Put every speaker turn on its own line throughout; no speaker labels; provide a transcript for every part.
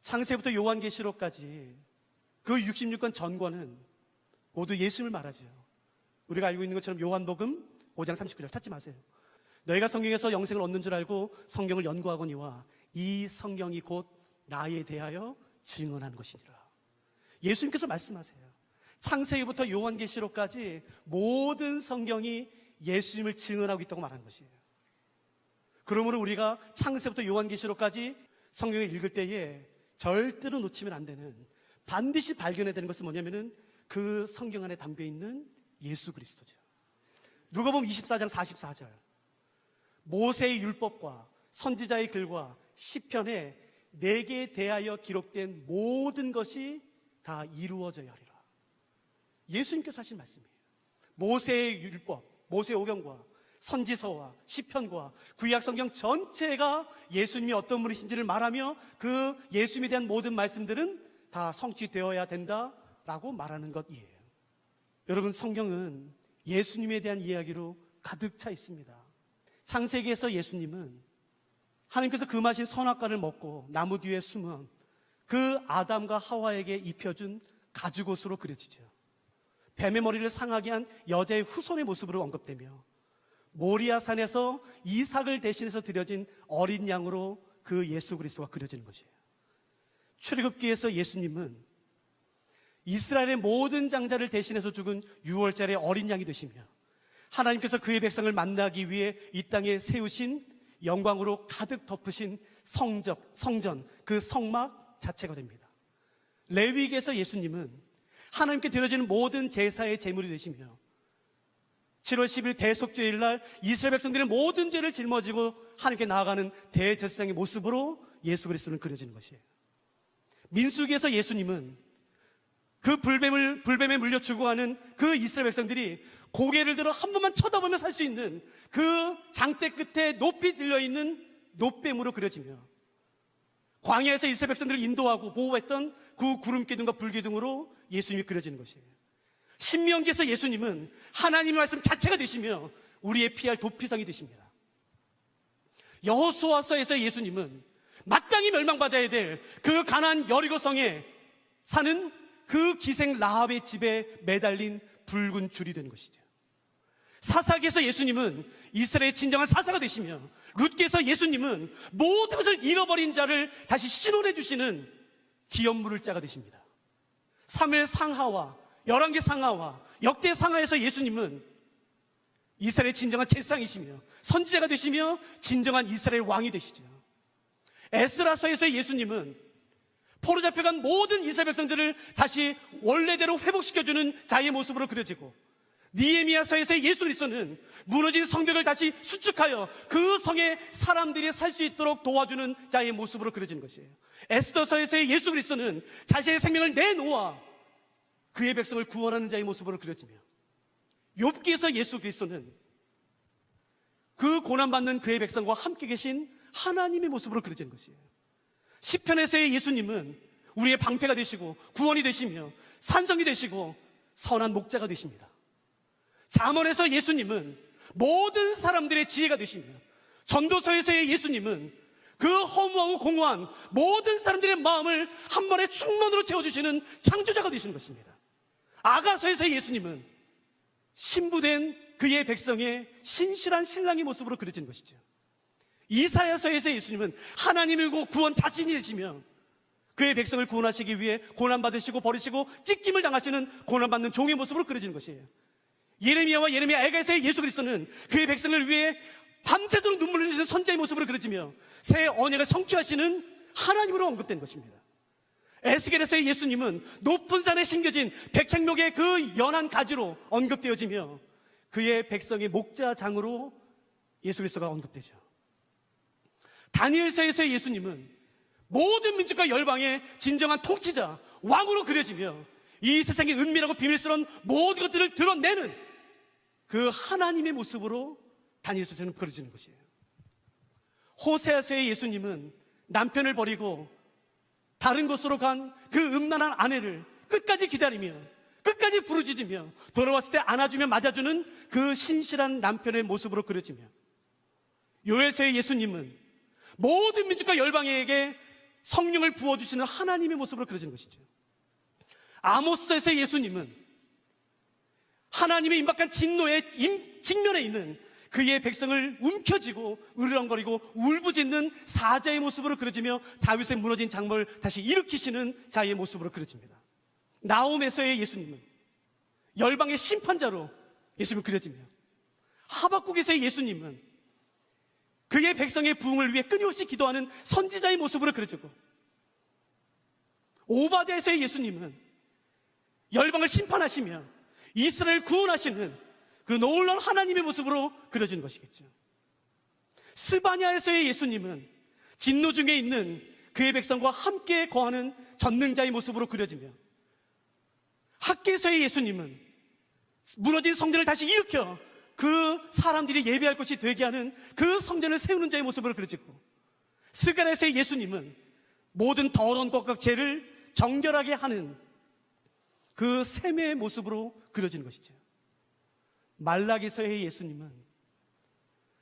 창세부터 요한계시록까지 그 66권 전권은 모두 예수님을 말하죠. 우리가 알고 있는 것처럼 요한복음 5장 39절 찾지 마세요. 너희가 성경에서 영생을 얻는 줄 알고 성경을 연구하거니와 이 성경이 곧 나에 대하여 증언하는 것이니라. 예수님께서 말씀하세요. 창세기부터 요한계시록까지 모든 성경이 예수님을 증언하고 있다고 말하는 것이에요. 그러므로 우리가 창세부터 요한계시록까지 성경을 읽을 때에 절대로 놓치면 안 되는, 반드시 발견해야 되는 것은 뭐냐면은 그 성경 안에 담겨있는 예수 그리스도죠. 누가복음 24장 44절, 모세의 율법과 선지자의 글과 시편에 내게 대하여 기록된 모든 것이 다 이루어져야 하리라. 예수님께서 하신 말씀이에요. 모세의 율법, 모세의 오경과 선지서와 시편과 구약 성경 전체가 예수님이 어떤 분이신지를 말하며 그 예수님에 대한 모든 말씀들은 다 성취되어야 된다라고 말하는 것이에요. 여러분, 성경은 예수님에 대한 이야기로 가득 차 있습니다. 창세기에서 예수님은 하나님께서 금하신 선악과를 먹고 나무 뒤에 숨은 그 아담과 하와에게 입혀준 가죽옷으로 그려지죠. 뱀의 머리를 상하게 한 여자의 후손의 모습으로 언급되며 모리아 산에서 이삭을 대신해서 드려진 어린 양으로 그 예수 그리스도가 그려지는 것이에요. 출애굽기에서 예수님은 이스라엘의 모든 장자를 대신해서 죽은 6월절의 어린 양이 되시며 하나님께서 그의 백성을 만나기 위해 이 땅에 세우신 영광으로 가득 덮으신 성전, 그 성막 자체가 됩니다. 레위기에서 예수님은 하나님께 드려지는 모든 제사의 제물이 되시며 7월 10일 대속죄일 날 이스라엘 백성들의 모든 죄를 짊어지고 하나님께 나아가는 대제사장의 모습으로 예수 그리스도는 그려지는 것이에요. 민수기에서 예수님은 그 불뱀에 물려 죽어가는 그 이스라엘 백성들이 고개를 들어 한 번만 쳐다보며 살 수 있는 그 장대 끝에 높이 들려있는 놋뱀으로 그려지며 광야에서 이스라엘 백성들을 인도하고 보호했던 그 구름기둥과 불기둥으로 예수님이 그려지는 것이에요. 신명기에서 예수님은 하나님의 말씀 자체가 되시며 우리의 피할 도피성이 되십니다. 여호수아서에서 예수님은 마땅히 멸망받아야 될 그 가나안 여리고성에 사는 그 기생 라합의 집에 매달린 붉은 줄이 되는 것이죠. 사사기에서 예수님은 이스라엘의 진정한 사사가 되시며 룻기에서 예수님은 모든 것을 잃어버린 자를 다시 신원해 주시는 기업 물을 자가 되십니다. 사무엘 상하와 열왕기 상하와 역대 상하에서 예수님은 이스라엘의 진정한 제사장이시며 선지자가 되시며 진정한 이스라엘 왕이 되시죠. 에스라서에서 예수님은 포로 잡혀간 모든 이스라엘 백성들을 다시 원래대로 회복시켜주는 자의 모습으로 그려지고 느헤미야서에서 예수 그리스도는 무너진 성벽을 다시 수축하여 그 성에 사람들이 살 수 있도록 도와주는 자의 모습으로 그려지는 것이에요. 에스더서에서의 예수 그리스도는 자신의 생명을 내놓아 그의 백성을 구원하는 자의 모습으로 그려지며 욥기에서 예수 그리스도는 그 고난받는 그의 백성과 함께 계신 하나님의 모습으로 그려지는 것이에요. 시편에서의 예수님은 우리의 방패가 되시고 구원이 되시며 산성이 되시고 선한 목자가 되십니다. 잠언에서 예수님은 모든 사람들의 지혜가 되시며 전도서에서의 예수님은 그 허무하고 공허한 모든 사람들의 마음을 한 번에 충만으로 채워주시는 창조자가 되시는 것입니다. 아가서에서의 예수님은 신부된 그의 백성의 신실한 신랑의 모습으로 그려진 것이죠. 이사야서에서 예수님은 하나님이고 구원 자신이 되시며 그의 백성을 구원하시기 위해 고난받으시고 버리시고 찢김을 당하시는 고난받는 종의 모습으로 그려지는 것이에요. 예레미야와 예레미야 애가에서의 예수 그리스도는 그의 백성을 위해 밤새도록 눈물을 흘리시는 선자의 모습으로 그려지며 새 언약을 성취하시는 하나님으로 언급된 것입니다. 에스겔에서의 예수님은 높은 산에 심겨진 백향목의 그 연한 가지로 언급되어지며 그의 백성의 목자장으로 예수 그리스도가 언급되죠. 다니엘서에서의 예수님은 모든 민족과 열방의 진정한 통치자, 왕으로 그려지며 이 세상의 은밀하고 비밀스러운 모든 것들을 드러내는 그 하나님의 모습으로 다니엘서에서는 그려지는 것이에요. 호세아서의 예수님은 남편을 버리고 다른 곳으로 간 그 음란한 아내를 끝까지 기다리며 끝까지 부르짖으며 돌아왔을 때 안아주며 맞아주는 그 신실한 남편의 모습으로 그려지며 요엘서의 예수님은 모든 민족과 열방에게 성령을 부어주시는 하나님의 모습으로 그려지는 것이죠. 아모스에서의 예수님은 하나님의 임박한 진노의 직면에 있는 그의 백성을 움켜쥐고 으르렁거리고 울부짖는 사자의 모습으로 그려지며 다윗의 무너진 장막을 다시 일으키시는 자의 모습으로 그려집니다. 나홈에서의 예수님은 열방의 심판자로 예수님이 그려지며, 하박국에서의 예수님은 그의 백성의 부흥을 위해 끊임없이 기도하는 선지자의 모습으로 그려지고, 오바댜에서의 예수님은 열방을 심판하시며 이스라엘을 구원하시는 그 놀라운 하나님의 모습으로 그려지는 것이겠죠. 스바냐에서의 예수님은 진노 중에 있는 그의 백성과 함께 거하는 전능자의 모습으로 그려지며, 학개에서의 예수님은 무너진 성전을 다시 일으켜 그 사람들이 예배할 곳이 되게 하는 그 성전을 세우는 자의 모습으로 그려지고, 스가랴에서의 예수님은 모든 더러운 것과 죄를 정결하게 하는 그 샘의 모습으로 그려지는 것이죠. 말라기서의 예수님은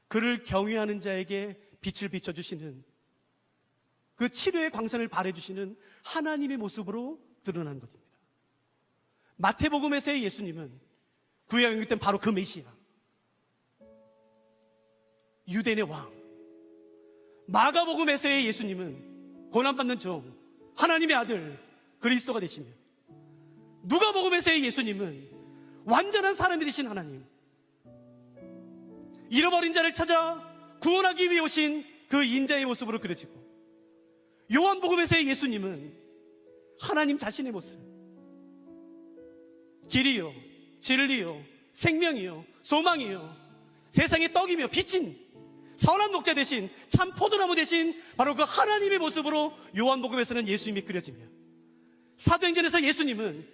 그를 경외하는 자에게 빛을 비춰주시는, 그 치료의 광선을 발해주시는 하나님의 모습으로 드러나는 것입니다. 마태복음에서의 예수님은 구약 영국 때는 바로 그 메시아, 유대인의 왕. 마가복음에서의 예수님은 고난받는 종, 하나님의 아들 그리스도가 되시며, 누가복음에서의 예수님은 완전한 사람이 되신 하나님, 잃어버린 자를 찾아 구원하기 위해 오신 그 인자의 모습으로 그려지고, 요한복음에서의 예수님은 하나님 자신의 모습, 길이요 진리요 생명이요 소망이요 세상의 떡이며 빛인 선한 목자 되신 참 포도나무 되신 바로 그 하나님의 모습으로 요한복음에서는 예수님이 그려지며, 사도행전에서 예수님은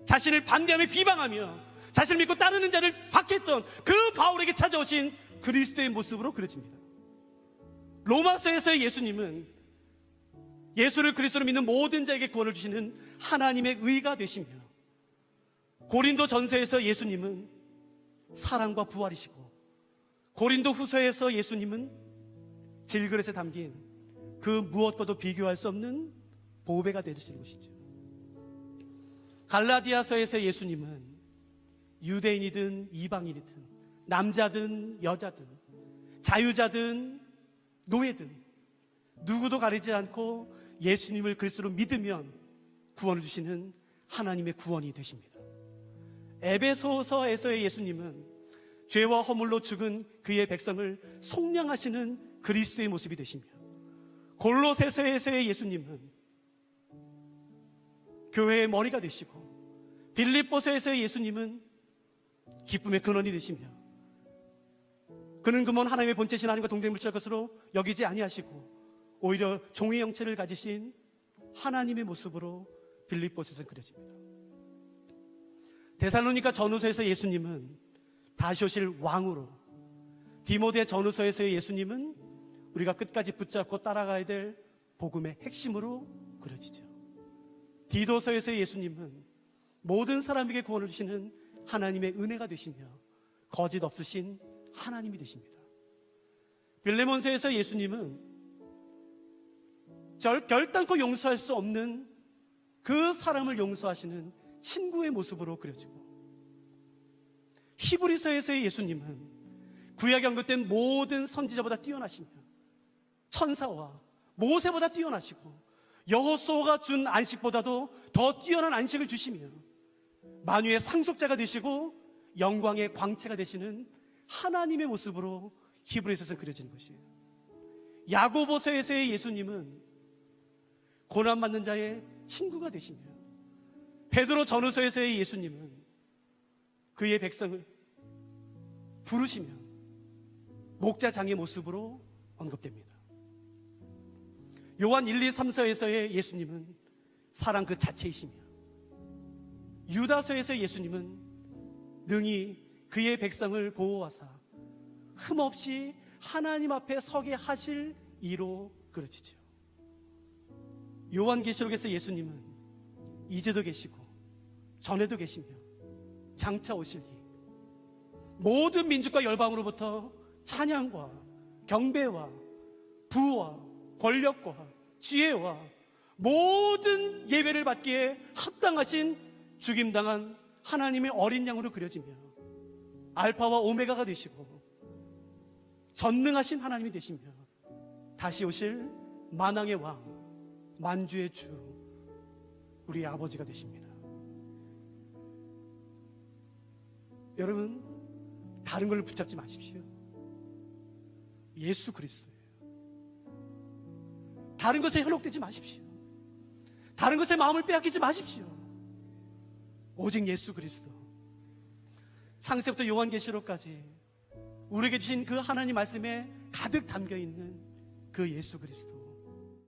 자신을 반대하며 비방하며 자신을 믿고 따르는 자를 박해했던 그 바울에게 찾아오신 그리스도의 모습으로 그려집니다. 로마서에서의 예수님은 예수를 그리스도로 믿는 모든 자에게 구원을 주시는 하나님의 의가 되시며, 고린도 전서에서 예수님은 사랑과 부활이시고, 고린도 후서에서 예수님은 질그릇에 담긴 그 무엇과도 비교할 수 없는 보배가 되시는 것이죠. 갈라디아서에서 예수님은 유대인이든 이방인이든 남자든 여자든 자유자든 노예든 누구도 가리지 않고 예수님을 그리스도로 믿으면 구원을 주시는 하나님의 구원이 되십니다. 에베소서에서의 예수님은 죄와 허물로 죽은 그의 백성을 속량하시는 그리스도의 모습이 되시며, 골로새서에서의 예수님은 교회의 머리가 되시고, 빌립보서에서의 예수님은 기쁨의 근원이 되시며, 그는 그만 하나님의 본체신 하나님과 동등물질할 것으로 여기지 아니하시고 오히려 종의 형체를 가지신 하나님의 모습으로 빌립보서에서 그려집니다. 데살로니가 전후서에서 예수님은 다시 오실 왕으로, 디모데 전후서에서의 예수님은 우리가 끝까지 붙잡고 따라가야 될 복음의 핵심으로 그려지죠. 디도서에서의 예수님은 모든 사람에게 구원을 주시는 하나님의 은혜가 되시며 거짓 없으신 하나님이 되십니다. 빌레몬서에서 예수님은 결단코 용서할 수 없는 그 사람을 용서하시는 친구의 모습으로 그려지고, 히브리서에서의 예수님은 구약 연극된 모든 선지자보다 뛰어나시며 천사와 모세보다 뛰어나시고 여호수아가 준 안식보다도 더 뛰어난 안식을 주시며 만유의 상속자가 되시고 영광의 광채가 되시는 하나님의 모습으로 히브리서에서 그려지는 것이에요. 야고보서에서의 예수님은 고난받는 자의 친구가 되시며, 베드로 전후서에서의 예수님은 그의 백성을 부르시며 목자장의 모습으로 언급됩니다. 요한 1, 2, 3서에서의 예수님은 사랑 그 자체이시며, 유다서에서의 예수님은 능히 그의 백성을 보호하사 흠없이 하나님 앞에 서게 하실 이로 그려지죠. 요한계시록에서 예수님은 이제도 계시고 전에도 계시며 장차 오실 이 모든 민족과 열방으로부터 찬양과 경배와 부와 권력과 지혜와 모든 예배를 받기에 합당하신 죽임당한 하나님의 어린 양으로 그려지며 알파와 오메가가 되시고 전능하신 하나님이 되시며 다시 오실 만왕의 왕, 만주의 주, 우리 아버지가 되십니다. 여러분, 다른 걸 붙잡지 마십시오. 예수 그리스도예요. 다른 것에 현혹되지 마십시오. 다른 것에 마음을 빼앗기지 마십시오. 오직 예수 그리스도. 창세부터 요한계시록까지 우리에게 주신 그 하나님 말씀에 가득 담겨 있는 그 예수 그리스도.